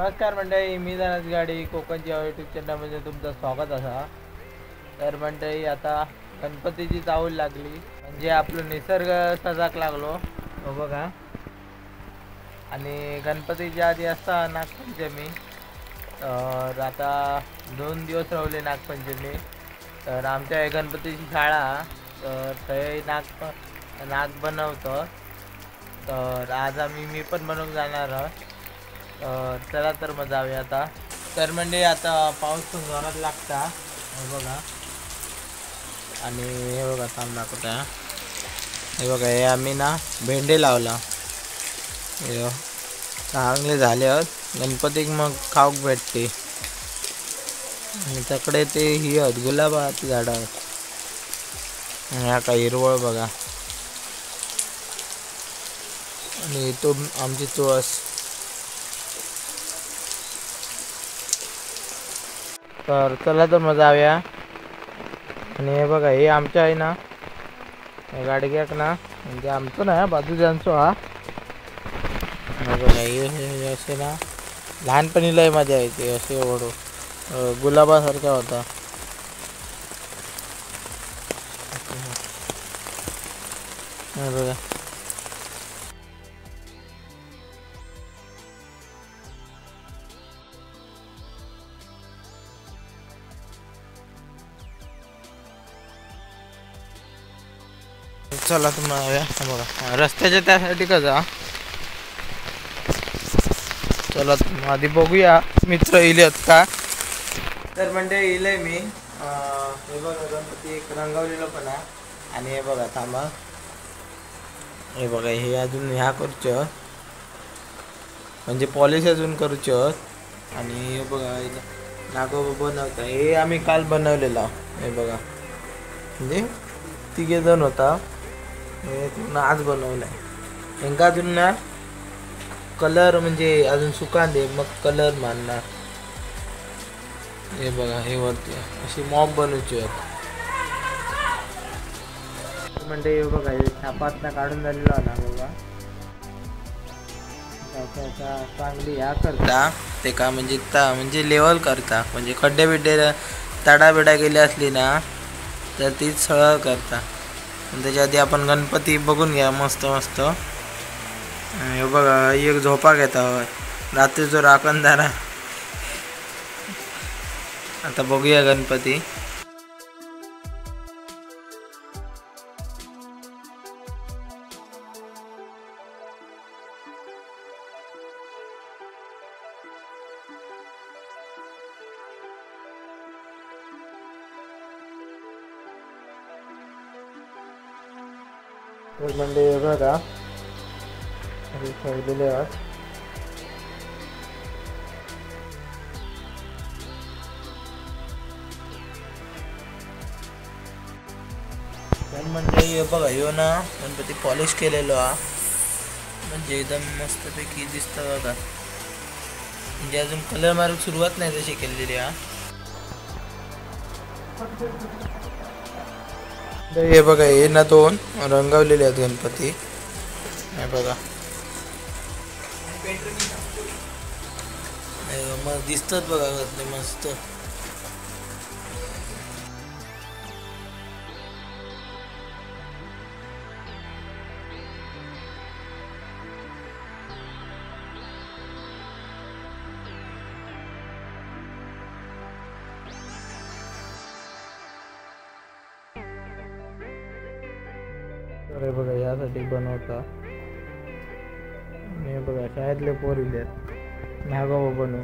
नमस्कार मंडळी, मी धनंजय गाडी कोकणची यूट्यूब चॅनलमध्ये तुमचं स्वागत असा. तर मंडळी आता गणपतीची चाहूल लागली, म्हणजे आपलं निसर्ग सजाक लागलो हो बघा. आणि गणपतीच्या आधी असता नागपंचमी. तर आता 2 दिवस राहिले नागपंचमी. तर आमच्या गणपतीची शाळा, तर ते नाग बनवतं. तर आज मी पण बनवून जाणार आहे. चला तर मग जाऊया आता. तर म्हणजे आता पाऊस पण जोरात लागता हे बघा. आणि हे बघा थांब दाखवता. हे बघा, हे आम्ही ना भेंडे लावला, हे चांगले झाले आहेत. गणपतीक मग खाऊक भेटते. आणि त्याकडे ते ही आहेत गुलाबाची झाडं आहेत. ह्या काय हिरवळ बघा. आणि तो आमची तुळस. तर चला तर मग जाऊया. आणि हे बघा, हे आमच्या आहे ना गाडग्याक ना, म्हणजे आमचं ना बाजूच्यांचो हा. हे बघा, हे असे ना लहानपणी लय मजा यायची. असे ओढू गुलाबासारखा होता. हे बघा, चला तुम्हाला बघा रस्त्याच्या त्यासाठी कसं. चला आधी बघूया मित्र येलेत का. तर म्हणजे येईल मी. हे बघा गणपती एक रंगवलेलं पण आहे. आणि हे बघा थांबा, हे बघा हे अजून ह्या करूच, म्हणजे पॉलिश अजून करूच. आणि हे बघा नागोबा बनवता, हे आम्ही काल बनवलेला. हे बघा, म्हणजे 3 जण होता. हे पूर्ण आज बनवलं आहे. यांका अजून ना कलर म्हणजे अजून सुकांदे मग कलर मारणार. हे बघा, हे वरती अशी मॉब बनवायची आहेत. म्हणजे हे बघा, हे छापातनं काढून झालेला ना बघा. चांगली ह्या करता ते का, म्हणजे लेवल करता, म्हणजे खड्डे बिड्डे तडा बिडा गेली असली ना तर ती सरळ करता. त्याच्या आधी आपण गणपती बघून घ्या मस्त मस्त. हे बघा, एक झोपा घेता रात्रीचो राखणदारा. आता बघूया गणपती. म्हणजे बघा ठेवलेले आहेत. म्हणजे बघा, ह्यो ना गणपती पॉलिश केलेलो हा, म्हणजे एकदम मस्तपैकी दिसतं बघा. म्हणजे अजून कलर मारून सुरुवात नाही तशी केलेली हा. हे बघा, हे ना 2 रंगवलेले आहेत गणपती. हे बघा, मग दिसतात बघा मस्त. हे बघा, यासाठी बनवता. हे बघा, शाळेतले पोर इलेत नागोबा बनवू.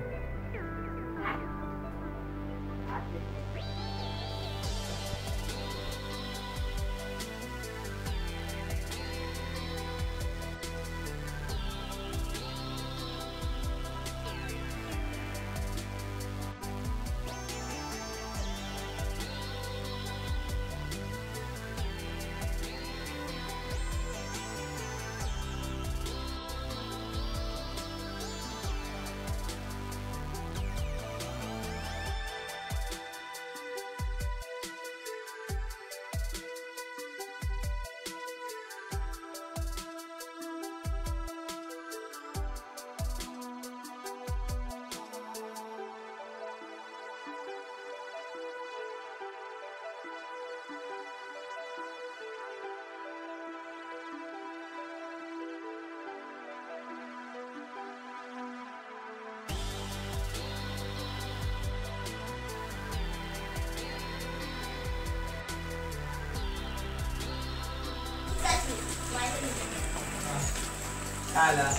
आला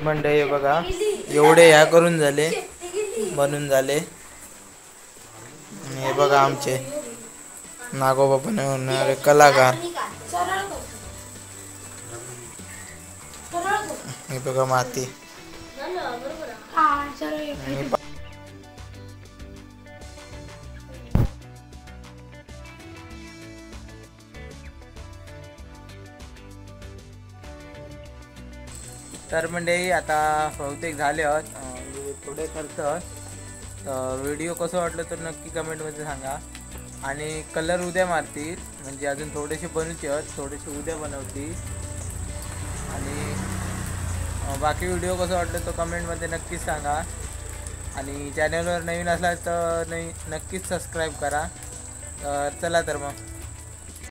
मंडळी बघा एवढे ह्या करून झाले बनून झाले आणि हे बघा आमचे नागोबा बनवणारे कलाकार हे बघा माती तर मंडळी आता बहुतेक झाले आहोत थोडे खर्च व्हिडिओ कसं वाटलं तर नक्की कमेंटमध्ये सांगा आणि कलर उद्या मारतील म्हणजे अजून थोडेसे बनवते आहेत थोडेसे उद्या बनवतील आणि बाकी व्हिडिओ कसं वाटलं तो कमेंटमध्ये नक्कीच सांगा आणि चॅनलवर नवीन असला तर नक्कीच सबस्क्राईब करा चला तर मग